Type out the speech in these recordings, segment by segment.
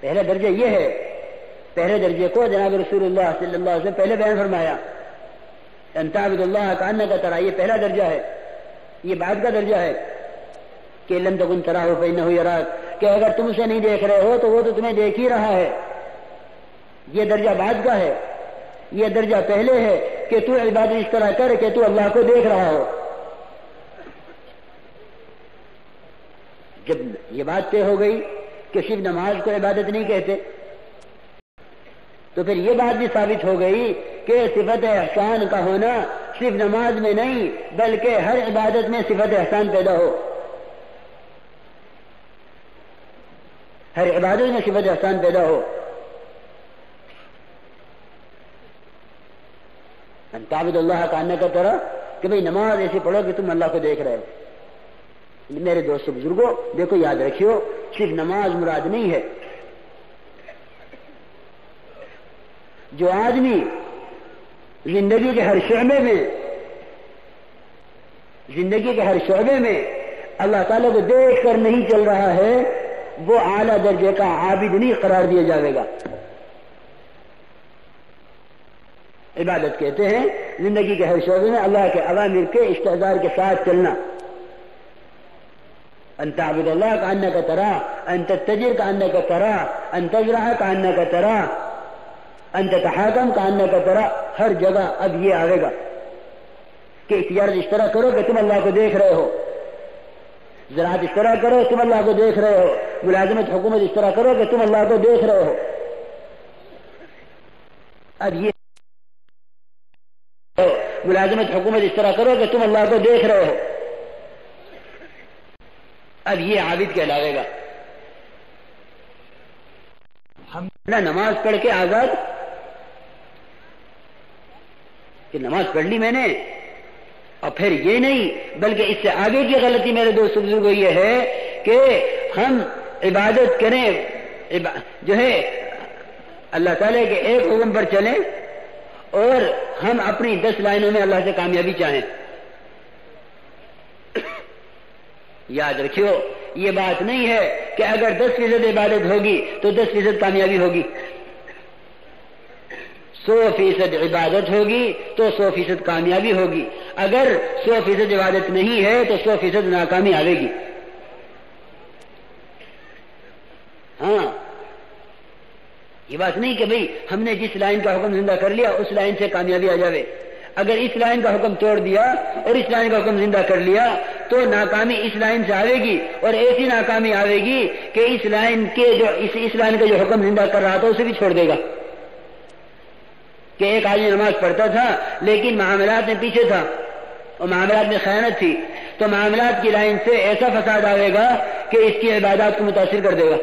پہلا درجہ یہ ہے. پہلے درجے کو جناب رسول اللہ صلی اللہ علیہ وسلم پہلے بیان فرمایا ان تعبد اللہ کانک ترا، یہ پہلا درجہ ہے. یہ بعد کا درجہ ہے کہ لن تکن تراہ فانہ یراک، کہ اگر تم اسے نہیں دیکھ رہے ہو تو وہ تو تمہیں دیکھ ہی رہا ہے. یہ درجہ بعد کا ہے. یہ درجہ پہلے ہے کہ تو عبادت اس طرح کر کہ تو اللہ کو دیکھ رہا ہو. جب یہ بات طے ہو گئی کہ صرف نماز کو عبادت نہیں کہتے، تو پھر یہ بات بھی ثابت ہو گئی کہ صفت احسان کا ہونا صرف نماز میں نہیں بلکہ ہر عبادت میں صفت احسان پیدا ہو. ہر عبادت میں صفت احسان پیدا ہو. تعبد اللہ کانک ترا، کہ بھئی نماز ایسے پڑھو کہ تم اللہ کو دیکھ رہے ہو. میرے دوستو بزرگوں دیکھو، یاد رکھیو، صرف نماز مراد نہیں ہے. جو آدمی زندگی کے ہر شعبے میں اللہ تعالیٰ کو دیکھ کر نہیں چل رہا ہے وہ اعلیٰ درجے کا عابد نہیں قرار دیا جائے گا. عبادت کہتے ہیں زندگی کے ہر شعبے میں اللہ کے اوامر کے استحضار کے ساتھ چلنا. ان تعبد اللہ کانک ترا، ان تتجر کانک ترا، ان تزرع کانک ترا، ان تتحاکم کانک ترا. ہر جگہ اب یہ آئے گا کہ تجارت اس طرح کرو کہ تم اللہ کو دیکھ رہے ہو، زراعت اس طرح کرو تم اللہ کو دیکھ رہے ہو، ملازمت حکومت اس طرح کرو کہ تم اللہ کو دیکھ رہے ہو. اب یہ ملازمت حکومت اس طرح کرو کہ تم اللہ کو دیکھ رہے ہو. اب یہ عابد کہلاوے گا. ہم نہ نماز پڑھ کے آزاد کہ نماز پڑھ لی میں نے، اور پھر یہ نہیں بلکہ اس سے آگے کی غلطی میرے دوست بزرگوں یہ ہے کہ ہم عبادت کریں، جو ہے اللہ تعالیٰ کے ایک حکم پر چلیں اور ہم اپنی 10 لائنوں میں اللہ سے کامیابی چاہیں. یاد رکھیو، یہ بات نہیں ہے کہ اگر 10% عبادت ہوگی تو 10% کامیابی ہوگی. 100% عبادت ہوگی تو 100% کامیابی ہوگی. اگر 100% عبادت نہیں ہے تو 100% ناکامی آئے گی. ہاں، یہ بات نہیں کہ بھئی ہم نے جس لائن کا حکم زندہ کر لیا اس لائن سے کامیابی آ جاوے. اگر اس لائن کا حکم توڑ دیا اور اس لائن کا حکم زندہ کر لیا تو ناکامی اس لائن سے آئے گی، اور ایسی ناکامی آئے گی کہ اس لائن کا جو حکم زندہ کر رہا تھا اسے بھی چھوڑ دے گا. کہ ایک آدمی نماز پڑھتا تھا لیکن معاملات میں پیچھے تھا اور معاملات میں خیانت تھی، تو معاملات کی لائن سے ایسا فساد آئے گا کہ اس کی عبادات کو متاثر کر دے گا.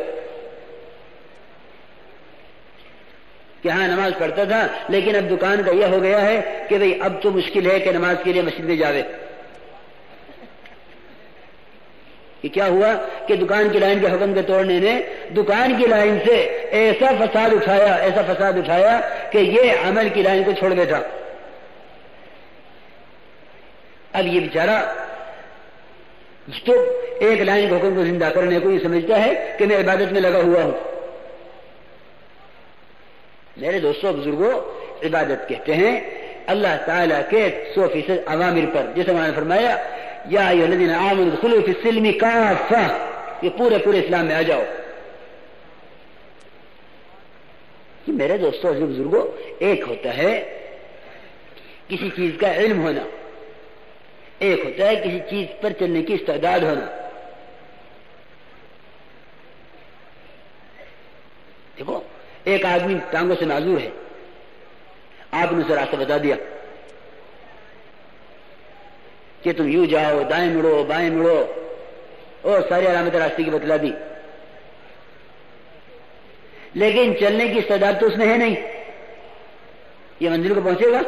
کہ ہاں نماز پڑھتا تھا لیکن اب دکان کا یہ ہو گیا ہے کہ بھئی اب تو مشکل ہے کہ نماز کے لیے مسجد میں جاوے. کہ کیا ہوا کہ دکان کی لائن کے حکم کے توڑنے نے دکان کی لائن سے ایسا فساد اٹھایا کہ یہ عمل کی لائن کو چھوڑ بیٹھا. اب یہ بیچارہ تو ایک لائن کے حکم کو زندہ کرنے کو یہ سمجھتا ہے کہ میں عبادت میں لگا ہوا ہوں. میرے دوستوں بزرگوں، عبادت کہتے ہیں اللہ تعالیٰ کے 100% اوامر پر، جیسے انہوں نے فرمایا یا ایھا الذین آمنوا ادخلوا فی السلم کافہ، یہ پورے اسلام میں آ جاؤ. کہ میرے دوستوں بزرگوں، ایک ہوتا ہے کسی چیز کا علم ہونا، ایک ہوتا ہے کسی چیز پر چلنے کی استعداد ہونا. دیکھو، ایک آدمی ٹانگوں سے معذور ہے، آپ نے اسے راستہ بتا دیا کہ تم یوں جاؤ، دائیں مڑو، بائیں مڑو، اور ساری علامت راستے کی بتلا دی، لیکن چلنے کی استعداد تو اس میں ہے نہیں. یہ منزل کو پہنچے گا؟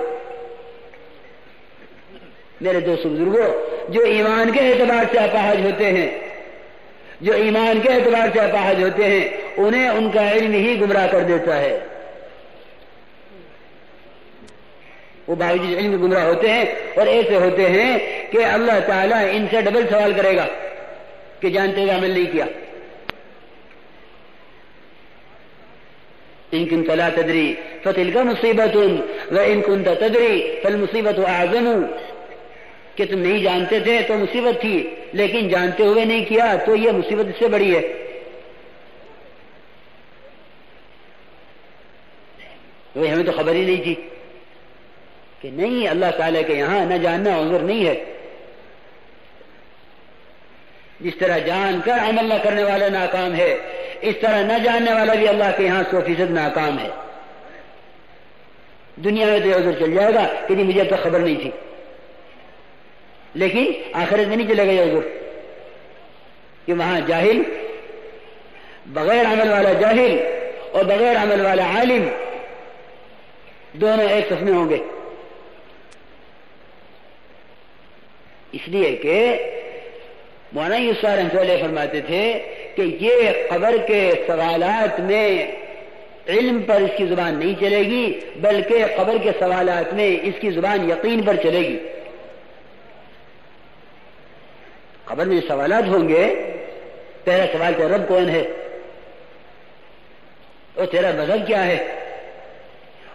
میرے دوست بزرگوں، جو ایمان کے اعتبار سے اپاہج ہوتے ہیں انہیں ان کا علم ہی گمراہ کر دیتا ہے. وہ باوجود علم گمراہ ہوتے ہیں اور ایسے ہوتے ہیں کہ اللہ تعالیٰ ان سے ڈبل سوال کرے گا کہ جانتے ہوئے عمل نہیں کیا. ان كنت لا تدري فتلك مصیبۃ وان كنت تدري فالمصیبۃ اعظم، کہ تم نہیں جانتے تھے تو مصیبت تھی، لیکن جانتے ہوئے نہیں کیا تو یہ مصیبت اس سے بڑی ہے۔ وہی ہمیں تو خبر ہی نہیں تھی کہ نہیں، اللہ تعالیٰ کے یہاں نہ جاننا عذر نہیں ہے۔ جس طرح جان کر عمل نہ کرنے والا ناکام ہے، اس طرح نہ جاننے والا بھی اللہ کے یہاں 100% ناکام ہے۔ دنیا میں تو یہ عذر چل جائے گا کہ نہیں مجھے تو خبر نہیں تھی، لیکن آخرت میں نہیں چلے گا یہ عذر، کہ وہاں جاہل، بغیر عمل والا جاہل اور بغیر عمل والا عالم دونوں ایک صف میں ہوں گے۔ اس لیے کہ مولانا یوسف رحمۃ اللہ فرماتے تھے کہ یہ قبر کے سوالات میں علم پر اس کی زبان نہیں چلے گی، بلکہ قبر کے سوالات میں اس کی زبان یقین پر چلے گی۔ قبر میں سوالات ہوں گے، پہلا سوال تیرا رب کون ہے، اور تیرا مذہب کیا ہے،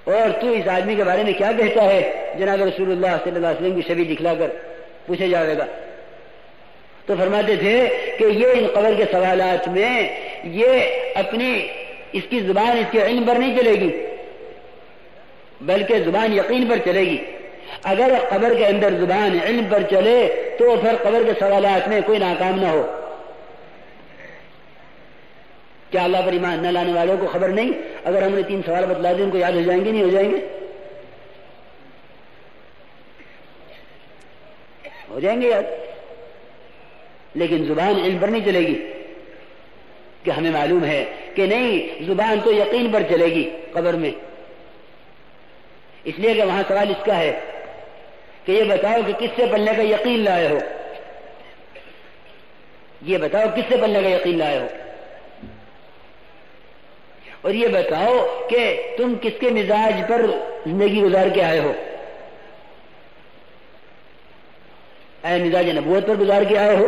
اور تو اس آدمی کے بارے میں کیا کہتا ہے، جناب رسول اللہ صلی اللہ علیہ وسلم کی شبیہ دکھلا کر پوچھے جائے گا۔ تو فرماتے تھے کہ یہ ان قبر کے سوالات میں یہ اپنی اس کی زبان اس کے علم پر نہیں چلے گی، بلکہ زبان یقین پر چلے گی۔ اگر قبر کے اندر زبان علم پر چلے تو پھر قبر کے سوالات میں کوئی ناکام نہ ہو۔ کیا اللہ پر ایمان نہ لانے والوں کو خبر نہیں، اگر ہم نے 3 سوال بتلا دیں ان کو یاد ہو جائیں گے نہیں ہو جائیں گے؟ ہو جائیں گے یاد، لیکن زبان علم پر نہیں چلے گی، کہ ہمیں معلوم ہے کہ نہیں، زبان تو یقین پر چلے گی قبر میں۔ اس لیے کہ وہاں سوال اس کا ہے کہ یہ بتاؤ کہ کس سے پلنے کا یقین لائے ہو، یہ بتاؤ کس سے پلنے کا یقین لائے ہو، اور یہ بتاؤ کہ تم کس کے مزاج پر زندگی گزار کے آئے ہو، اے مزاج نبوت پر گزار کے آئے ہو،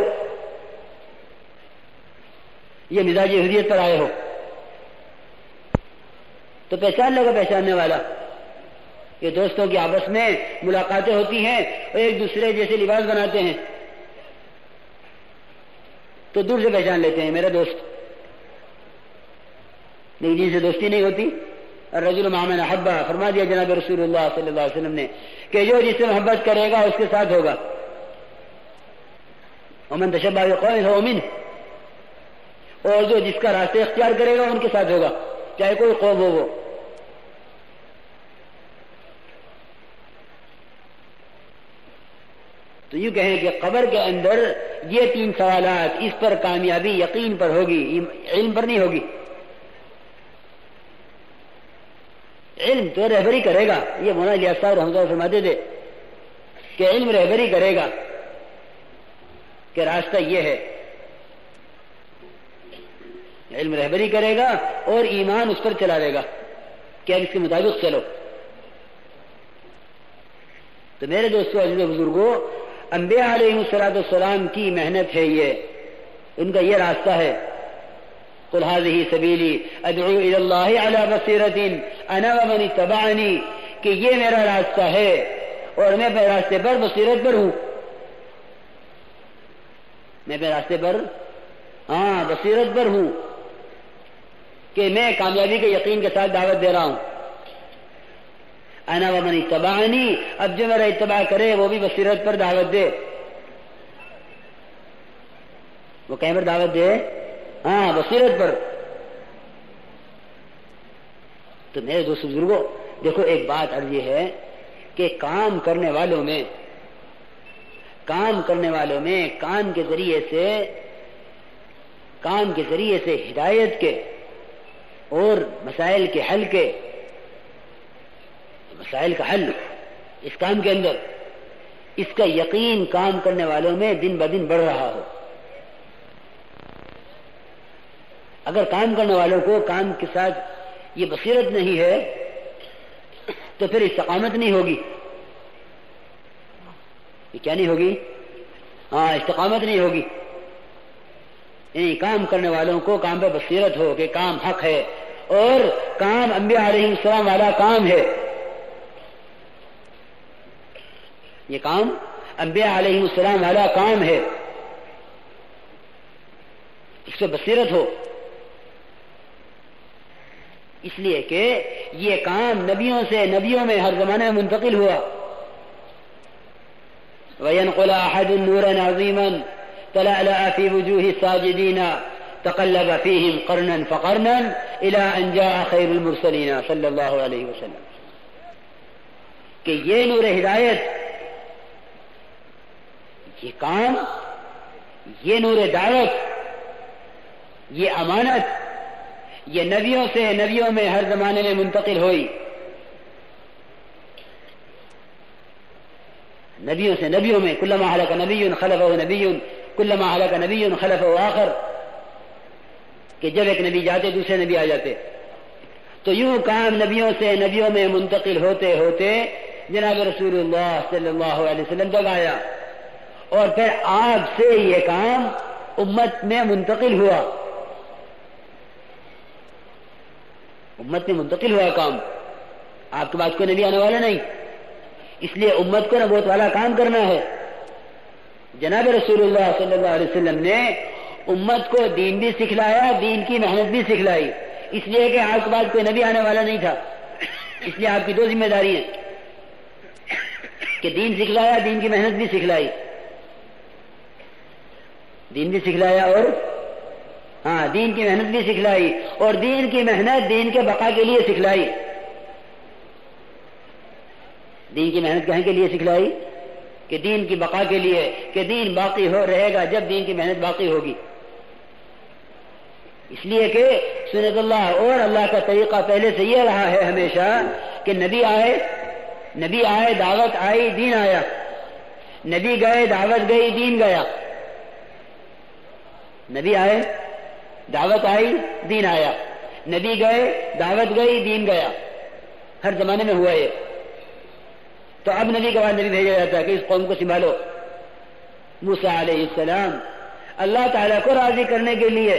یہ مزاج یہودیت پر آئے ہو؟ تو پہچان لگا پہچاننے والا۔ یہ دوستوں کی آپس میں ملاقاتیں ہوتی ہیں اور ایک دوسرے جیسے لباس بناتے ہیں تو دور سے پہچان لیتے ہیں میرا دوست، لیکن جن سے دوستی نہیں ہوتی۔ الرجل مع من احب، فرما دیا جناب رسول اللہ صلی اللہ علیہ وسلم نے کہ جو جس سے محبت کرے گا اس کے ساتھ ہوگا۔ ومن تشبہ بقوم فهو منه، اور جو جس کا راستہ اختیار کرے گا ان کے ساتھ ہوگا، چاہے کوئی قوم ہو وہ۔ تو یوں کہیں کہ قبر کے اندر یہ 3 سوالات، اس پر کامیابی یقین پر ہوگی، علم پر نہیں ہوگی۔ علم تو رہبری کرے گا، یہ مولانا الیاس صاحب رحمۃ اللہ فرماتے تھے کہ علم رہبری کرے گا کہ راستہ یہ ہے، علم رہبری کرے گا اور ایمان اس پر چلا دے گا کہ اب اس کے مطابق چلو۔ تو میرے دوستو، عزیز و بزرگوں، انبیاء علیہ السلام کی محنت ہے، یہ ان کا یہ راستہ ہے۔ قل هذه سبیلی ادعو الی اللہ علی بصیرۃ انا ومن اتبعنی، کہ یہ میرا راستہ ہے اور میں اپنے راستے پر بصیرت پر ہوں، میں اپنے راستے پر بصیرت پر ہوں، کہ میں کامیابی کے یقین کے ساتھ دعوت دے رہا ہوں۔ انا ومن اتبعنی، اب جو میرا اتباع کرے وہ بھی بصیرت پر دعوت دے۔ وہ کہیں پر دعوت دے؟ بصیرت پر۔ تو میرے دوست بزرگوں، دیکھو ایک بات عرض یہ ہے کہ کام کرنے والوں میں کام کے ذریعے سے ہدایت کے اور مسائل کے حل مسائل کا حل اس کام کے اندر، اس کا یقین کام کرنے والوں میں دن بدن بڑھ رہا ہو۔ اگر کام کرنے والوں کو کام کے ساتھ یہ بصیرت نہیں ہے تو پھر استقامت نہیں ہوگی۔ یہ کیا نہیں ہوگی؟ استقامت نہیں ہوگی۔ یعنی کام کرنے والوں کو کام پہ بصیرت ہو کہ کام حق ہے اور کام انبیاء علیہ السلام والا کام ہے. یہ کام انبیاء علیہ السلام والا کام ہے. اس سے بصیرت ہو، اس لیے کہ یہ کام نبیوں سے نبیوں میں ہر زمانے میں منتقل ہوا. وَيَنْقُلَ أَحَدٌ نُورًا عَظِيمًا تَلَأْلَأَ فِي وُجُوهِ السَّاجِدِينَ تَقَلَّبَ فِيهِمْ قَرْنًا فَقَرْنًا إِلَىٰ أَنْ جَاءَ خَيْرُ الْمُرْسَلِينَ صلی اللہ علیہ وسلم. کہ یہ نور ہدایت، یہ کام، یہ نور دعوت، یہ امانت، یہ نبیوں سے نبیوں میں ہر زمانے میں منتقل ہوئی. نبیوں سے نبیوں میں، کلما ہلک نبی خلفہ نبی، کلما ہلک نبی خلفہ آخر، کہ جب ایک نبی جاتے دوسرے نبی آ جاتے. تو یوں کام نبیوں سے نبیوں میں منتقل ہوتے ہوتے جناب رسول اللہ صلی اللہ علیہ وسلم تک آیا، اور پھر آپ سے یہ کام امت میں منتقل ہوا. امت میں منتقل ہوا کام. آپ کے بعد کوئی نبی آنے والا نہیں، اس لیے امت کو نبوت والا کام کرنا ہے. جناب رسول اللہ صلی اللہ علیہ وسلم نے امت کو دین بھی سکھلایا، دین کی محنت بھی سکھلائی، اس لیے کہ آپ کے بعد کوئی نبی آنے والا نہیں تھا. اس لیے آپ کی دو ذمہ داری ہیں کہ دین سکھلایا، دین کی محنت بھی سکھلائی. دین بھی سکھلایا اور دین کی محنت بھی سکھلائی، اور دین کی محنت دین کے بقا کے لیے سکھلائی. دین کی محنت کہیں کے لیے سکھلائی؟ کہ دین کی بقا کے لیے، کہ دین باقی ہو رہے گا جب دین کی محنت باقی ہوگی. اس لیے کہ سنت اللہ اور اللہ کا طریقہ پہلے سے یہ رہا ہے ہمیشہ کہ نبی آئے دعوت آئی، دین آیا. نبی گئے دعوت گئی، دین گیا. نبی آئے دعوت آئی، دین آیا. نبی گئے دعوت گئی، دین گیا. ہر زمانے میں ہوا یہ. تو اب نبی کے بعد نبی بھیجا جاتا ہے کہ اس قوم کو سنبھالو. موسیٰ علیہ السلام اللہ تعالیٰ کو راضی کرنے کے لیے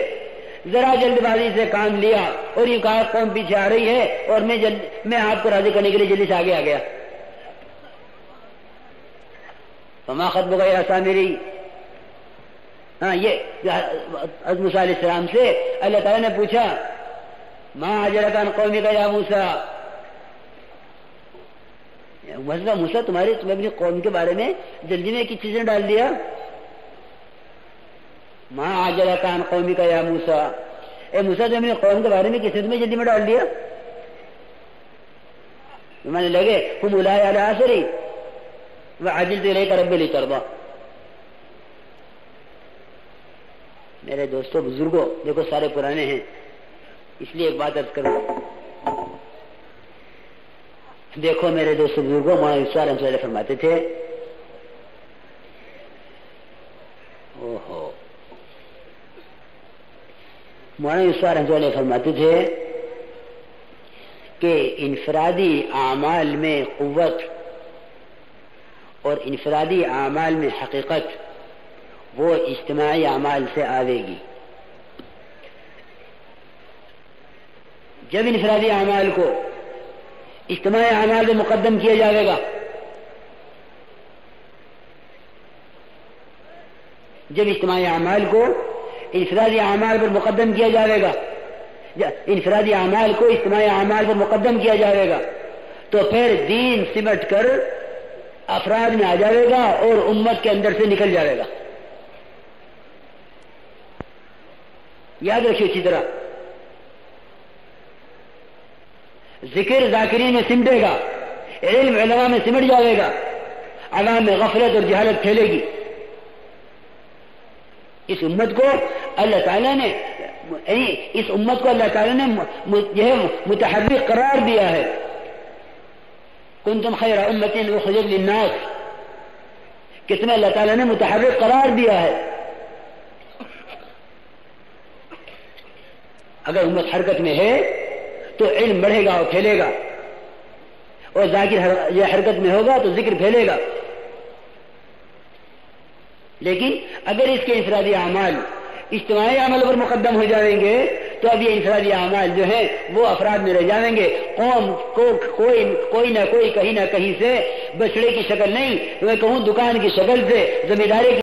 ذرا جلد بازی سے کام لیا اور یہ کہا قوم پیچھے آ رہی ہے اور میں آپ کو راضی کرنے کے لیے جلدی سے آگے آ گیا. فما خطبک یا سامری. یہ موسیٰ علیہ السلام سے اللہ تعالیٰ نے پوچھا ما اعجلک عن قومک یا موسیٰ. مسئلہ موسیٰ تمہیں اپنی قوم کے بارے میں جلدی میں کس چیزیں ڈال دیا؟ ما اعجلک عن قومک یا موسیٰ. اے موسیٰ تم اپنی قوم کے بارے میں کس میں جلدی میں ڈال دیا؟ مانے لگے ہم اولائی علی آثری وعجلت الیک ربی لترضی. میرے دوستوں بزرگوں دیکھو سارے پرانے ہیں، اس لیے ایک بات عرض کروں. دیکھو میرے دوستوں بزرگوں، مولانا یوسف رحمۃ اللہ فرماتے تھے مولانا یوسف رحمۃ اللہ فرماتے تھے کہ انفرادی اعمال میں قوت اور انفرادی اعمال میں حقیقت وہ اجتماعی اعمال سے آئے گی. جب انفرادی اعمال کو اجتماعی اعمال میں مقدم کیا جائے گا، جب اجتماعی اعمال کو انفرادی اعمال پر مقدم کیا جائے گا، انفرادی اعمال کو اجتماعی اعمال پر مقدم کیا جائے گا، تو پھر دین سمٹ کر افراد میں آ جائے گا اور امت کے اندر سے نکل جائے گا. یاد رکھیے اچھی طرح، ذکر ذاکرین میں سمٹے گا، علم علماء میں سمٹ جائے گا، عوام میں غفلت اور جہالت پھیلے گی. اس امت کو اللہ تعالیٰ نے متحرک قرار دیا ہے. کنتم خیر امت اخرجت للناس، کہ تمہیں اللہ تعالیٰ نے متحرک قرار دیا ہے. اگر امت حرکت میں ہے تو علم بڑھے گا اور پھیلے گا، اور ذاکر یہ حرکت میں ہوگا تو ذکر پھیلے گا. لیکن اگر اس کے انفرادی اعمال اجتماعی عمل پر مقدم ہو جائیں گے تو اب یہ انفرادی اعمال جو ہیں وہ افراد میں رہ جائیں گے. قوم کو کوئی نہ کوئی کہیں نہ کہیں سے بچڑے کی شکل نہیں، میں کہوں دکان کی شکل سے، زمینداری